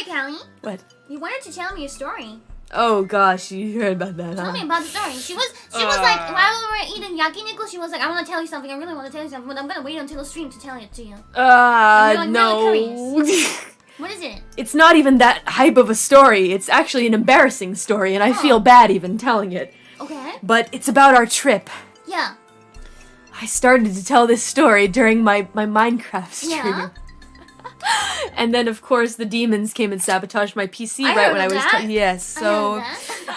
Callie. What? You wanted to tell me a story. Oh gosh, you heard about that, Tell huh? me about the story. She was like, while we were eating yakiniku, she was like, I want to tell you something. I really want to tell you something, but I'm gonna wait until the stream to tell it to you. Like, no. Really what is it? It's not even that hype of a story. It's actually an embarrassing story, and I feel bad even telling it. Okay. But it's about our trip. Yeah. I started to tell this story during my Minecraft stream. Yeah. And then, of course, the demons came and sabotaged my PC right when I was... Yes, so...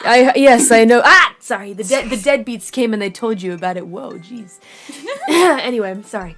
Yes, I know. Ah! Sorry, the deadbeats came and they told you about it. Whoa, jeez. Anyway, I'm sorry.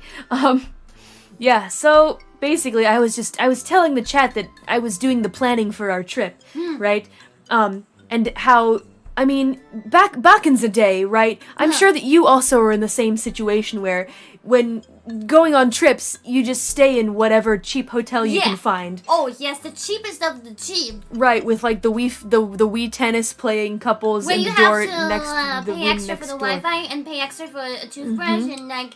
Yeah, so... Basically, I was telling the chat that I was doing the planning for our trip, right? And how... I mean, back in the day, right? I'm sure that you also were in the same situation where when going on trips, you just stay in whatever cheap hotel you can find. Oh, yes, the cheapest of the cheap. Right, with like the Wii tennis playing couples where and you the door have to, next to the pay room extra next for the door. Wi-Fi and pay extra for a toothbrush and like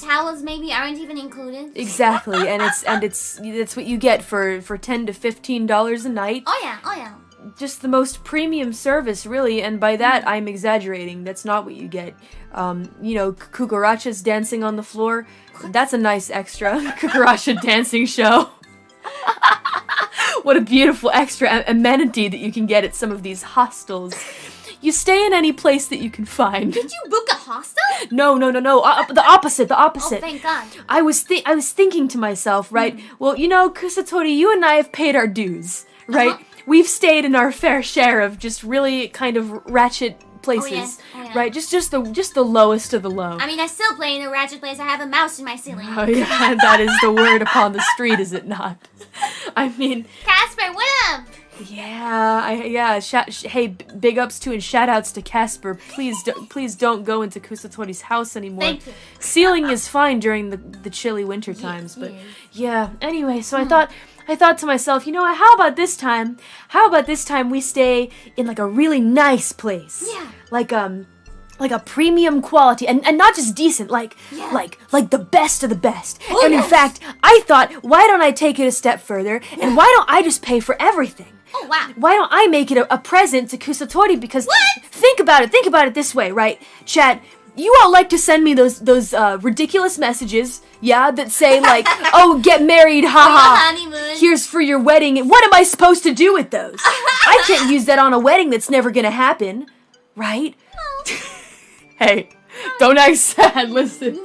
towels maybe aren't even included. Exactly, and that's what you get for $10 to $15 a night. Oh yeah. Just the most premium service, really, and by that I'm exaggerating. That's not what you get. You know, cucarachas dancing on the floor. That's a nice extra. Cucaracha dancing show. What a beautiful extra amenity that you can get at some of these hostels. You stay in any place that you can find. Did you book a hostel? No. The opposite. Oh, thank God. I was thinking to myself, right? Well, you know, Kusatori, you and I have paid our dues, right? We've stayed in our fair share of just really kind of ratchet places, right? Just the lowest of the low. I mean, I still play in a ratchet place. I have a mouse in my ceiling. Oh yeah, that is the word upon the street, is it not? I mean, Casper, what up? Yeah, hey, big ups to and shout outs to Casper. Please don't go into Kusatori's house anymore. Thank you. Ceiling is fine during the chilly winter times, but yeah. Anyway, so I thought to myself, you know what, how about this time we stay in like a really nice place? Yeah. Like a premium quality and not just decent, like the best of the best. Oh, and in fact, I thought, why don't I take it a step further and why don't I just pay for everything? Oh wow. Why don't I make it a present to Kusatori? Because think about it this way, right? Chat, you all like to send me those ridiculous messages, that say like, oh, get married, haha. Honeymoon. Here's for your wedding. What am I supposed to do with those? I can't use that on a wedding that's never gonna happen, right? Hey, don't act sad. Listen.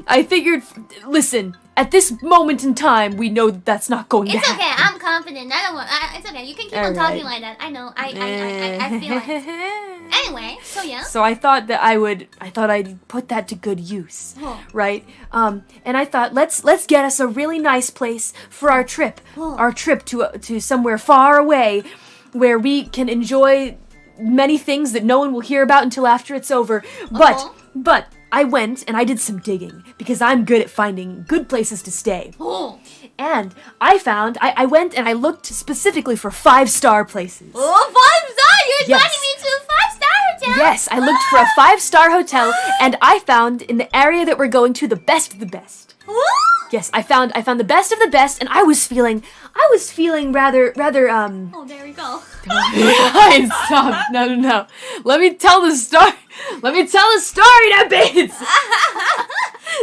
I figured. Listen. At this moment in time, we know that's not going to happen. It's okay. I'm confident. I don't want. It's okay. You can keep on talking like that. I know. I feel it. Anyway, so yeah. So I thought that I'd put that to good use, right? And I thought let's get us a really nice place for our trip. Our trip to somewhere far away, where we can enjoy many things that no one will hear about until after it's over. But I went and I did some digging because I'm good at finding good places to stay. And I went and I looked specifically for 5-star places. 5-star? You're inviting me to a 5-star hotel? Yes, I looked for a 5-star hotel and I found in the area that we're going to the best of the best. Yes, I found the best of the best, and I was feeling rather. Oh, there we go. Stop! No. Let me tell the story. Now, babes.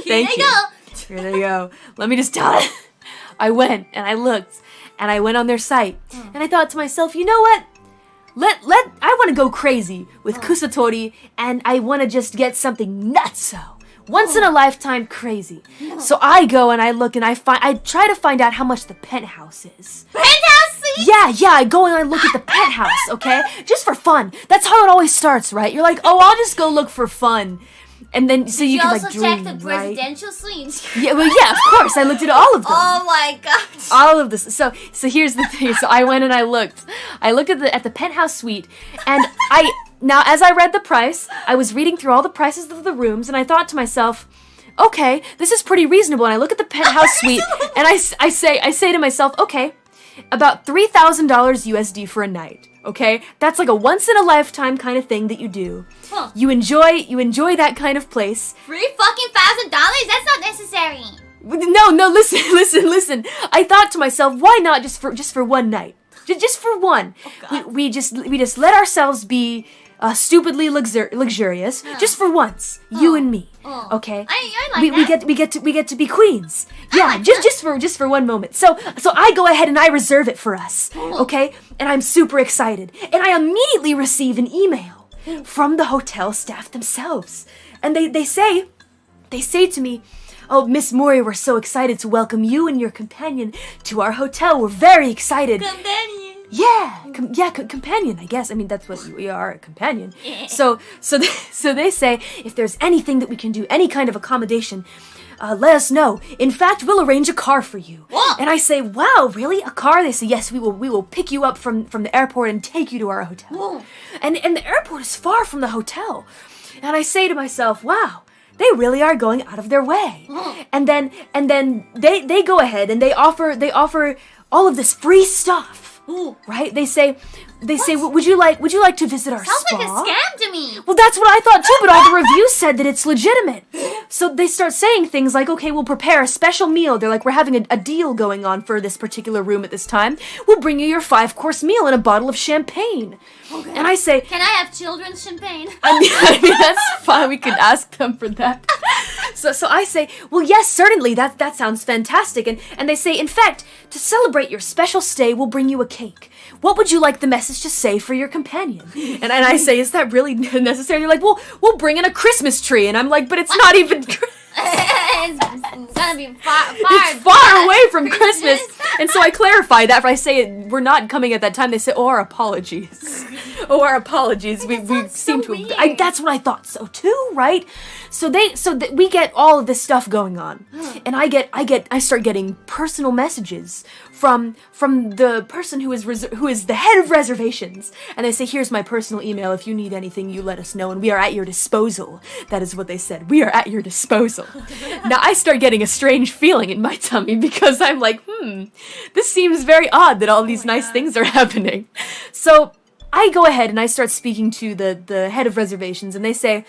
Thank you. Here they go. Let me just tell it. I went and I looked, and I went on their site, and I thought to myself, you know what? I want to go crazy with Kusatori, and I want to just get something nutso. Once in a lifetime crazy. So I go and I look and I try to find out how much the penthouse is. Penthouse suite? Yeah, I go and I look at the penthouse, okay? Just for fun. That's how it always starts, right? You're like, oh, I'll just go look for fun. And then, so you can like dream, also check the residential suites. Yeah, of course. I looked at all of them. Oh my gosh. All of this. So here's the thing. So I went and I looked. I looked at the penthouse suite, and Now, as I read the price, I was reading through all the prices of the rooms, and I thought to myself, okay, this is pretty reasonable. And I look at the penthouse suite, and I say to myself, okay, about $3,000 USD for a night. Okay, that's like a once in a lifetime kind of thing that you do. You enjoy that kind of place. $3,000? That's not necessary. No, listen. I thought to myself, why not just for one night? Just for one. Oh, we just let ourselves be stupidly luxurious just for once, you and me. Okay? I like that. We get to be queens. Yeah, like just for one moment. So I go ahead and I reserve it for us. Okay? And I'm super excited. And I immediately receive an email from the hotel staff themselves. And they say to me, "Oh, Miss Mori, we're so excited to welcome you and your companion to our hotel. We're very excited." Companion. Yeah, companion, I guess. I mean, that's what we are, a companion. So they say, if there's anything that we can do, any kind of accommodation, let us know. In fact, we'll arrange a car for you. Whoa. And I say, wow, really? A car? They say, yes, we will pick you up from the airport and take you to our hotel. Whoa. And the airport is far from the hotel. And I say to myself, wow, they really are going out of their way. And then they go ahead and they offer all of this free stuff. Ooh. Right? They say, would you like to visit our Sounds spa? like a scam to me. Well, that's what I thought too, but all the reviews said that it's legitimate. So they start saying things like, okay, we'll prepare a special meal. They're like, we're having a deal going on for this particular room at this time. We'll bring you your 5-course meal and a bottle of champagne. Okay. And I say, can I have children's champagne? I mean, that's fine. We could ask them for that. So I say, well, yes, certainly. That sounds fantastic. And they say, in fact, to celebrate your special stay, we'll bring you a cake. What would you like the message to say for your companion? And I say, is that really necessary? They're like, well, we'll bring in a Christmas tree. And I'm like, but it's not even... It's gonna be far away from Christmas. And so I clarify that. I say we're not coming at that time. They say, our apologies. Our apologies. We seem to have... that's what I thought so too, right? So we get all of this stuff going on. And I start getting personal messages from the person who is the head of reservations. And they say, here's my personal email. If you need anything, you let us know, and we are at your disposal. That is what they said. We are at your disposal. Now I start getting a strange feeling in my tummy because I'm like, this seems very odd that all these nice things are happening. So I go ahead and I start speaking to the head of reservations, and they say,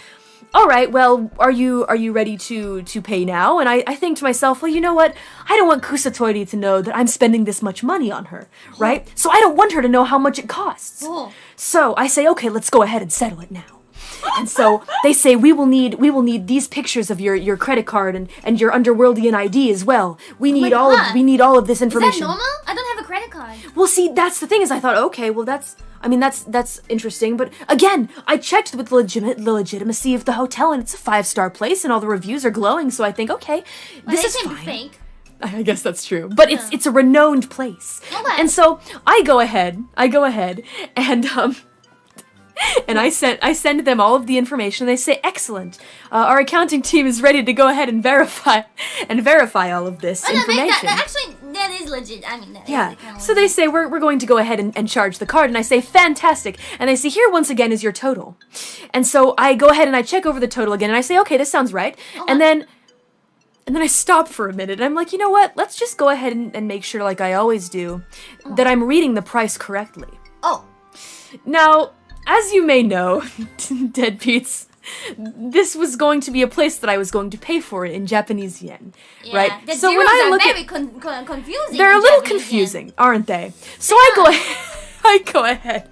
all right, well, are you ready to pay now? And I think to myself, well, you know what? I don't want Kusatori to know that I'm spending this much money on her, right? So I don't want her to know how much it costs. So I say, okay, let's go ahead and settle it now. And so they say, we will need these pictures of your credit card and your Underworldian ID as well. We need all of this information. Is that normal? I don't have a credit card. Well, see, that's the thing is I thought, okay, well that's interesting, but again, I checked with the legitimacy of the hotel, and it's a 5-star place, and all the reviews are glowing. So I think, okay, this is fine. Fake. I guess that's true, but it's a renowned place, and so I go ahead, and and I send them all of the information. They say, excellent. Our accounting team is ready to go ahead and verify all of this information. That is legit. I mean, So they say, we're going to go ahead and charge the card. And I say, fantastic. And they say, here once again is your total. And so I go ahead and I check over the total again. And I say, okay, this sounds right. And then I stop for a minute. And I'm like, you know what? Let's just go ahead and make sure, like I always do, that I'm reading the price correctly. Oh. Now, as you may know, Deadbeats, this was going to be a place that I was going to pay for in Japanese yen, right? The so when I look very confusing. they're a little confusing, aren't they? So I go ahead,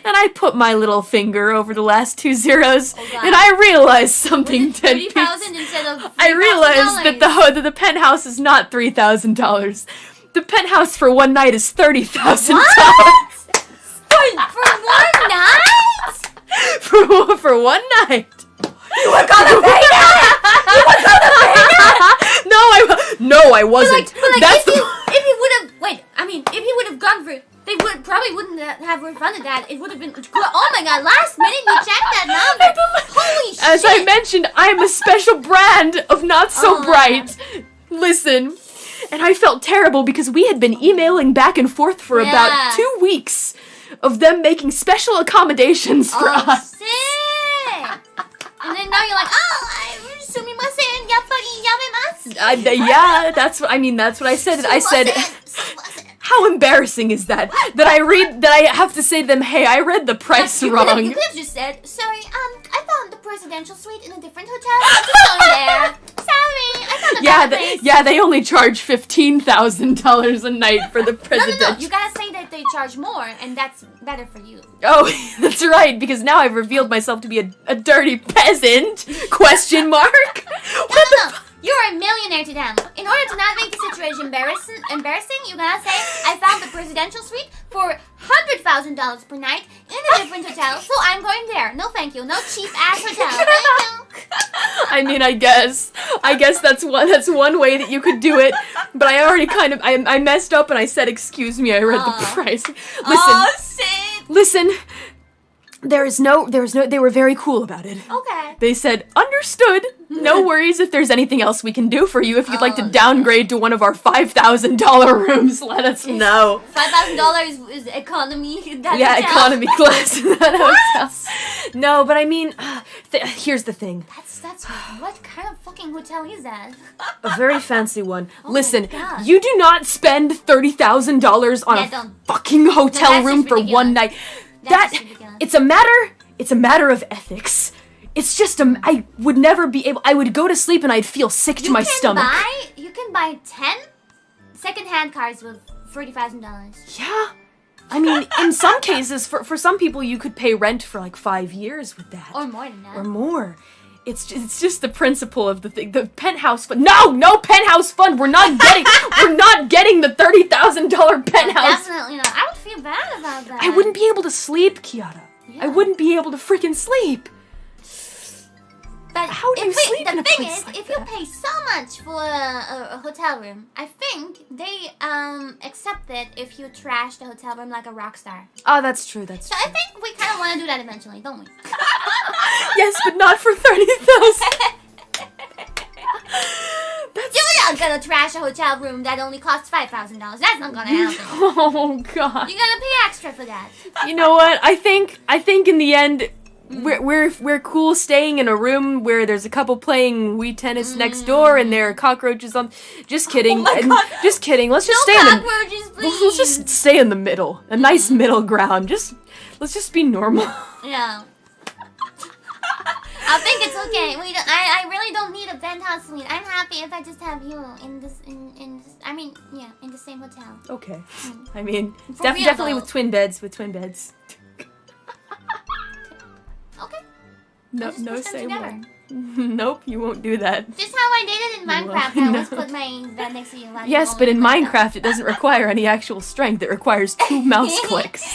and I put my little finger over the last 2 zeros, and I realize something, Deadbeats. I realized that the penthouse is not $3,000. The penthouse for one night is $30,000. For one night? For one night. You were gonna pay that? No, I wasn't. If he would have gone for, they probably wouldn't have refunded that. It would have been, oh my god, last minute you checked that number. Holy shit. As I mentioned, I'm a special brand of not so bright. Listen, and I felt terrible because we had been emailing back and forth for about 2 weeks of them making special accommodations for us. Sick. And then now you're like, sumimasen, yappari yamemasu. Yeah, that's what I said. I said, how embarrassing is that? That I have to say to them, hey, I read the price wrong. You could have just said, sorry, I found the presidential suite in a different hotel. I'm just going there. Sorry, I Yeah, they only charge $15,000 a night for the presidential. No. You gotta say that they charge more, and that's better for you. Oh, that's right, because now I've revealed myself to be a dirty peasant? Question mark? No. You're a millionaire to them. In order to not make the situation embarrassing, you gotta say, I found the presidential suite for $100,000 per night in a different hotel, so I'm going there. No thank you. No cheap-ass hotel. Thank you. I mean, I guess that's one way that you could do it, but I already kind of, I messed up and I said, excuse me, I read the price. Listen, there was no, they were very cool about it. Okay. They said, understood, no worries if there's anything else we can do for you. If you'd like to downgrade to one of our $5,000 rooms, let us know. $5,000 is economy? Economy class in that hotel. No, but I mean, here's the thing. That's what kind of fucking hotel is that? A very fancy one. Listen, you do not spend $30,000 on a fucking hotel room for one night. It's a matter of ethics. It's just I would never be able. I would go to sleep and I'd feel sick to my stomach. You can buy 10 second-hand cars with $30,000. Yeah. I mean, in some cases, for some people, you could pay rent for like 5 years with that. Or more than that. Or more. It's just the principle of the thing. The penthouse fund. No penthouse fund. We're not getting the $30,000 penthouse. Definitely not. I would feel bad about that. I wouldn't be able to sleep, Kiara. Yeah. I wouldn't be able to freaking sleep. But how do you sleep in a place like that? The thing is, if you pay so much for a hotel room, I think they accept it if you trash the hotel room like a rock star. Oh, that's true. So I think we kind of want to do that eventually, don't we? Yes, but not for $30,000. You're not gonna trash a hotel room that only costs $5,000. That's not gonna happen. Oh God! You're gonna pay extra for that. You know what? I think in the end, we're cool staying in a room where there's a couple playing Wii tennis next door and there are cockroaches on. Just kidding. Oh my God. Just kidding. Let's just let's just stay in the middle. A nice middle ground. Let's just be normal. Yeah. I think it's okay. I really don't need a penthouse suite. I'm happy if I just have you in the same hotel. Okay. I mean, For definitely real, with twin beds. Okay. No say one. Nope, you won't do that. Just how I did it in Minecraft. I always put my bed next to you. Yes, but in Minecraft it doesn't require any actual strength. It requires 2 mouse clicks.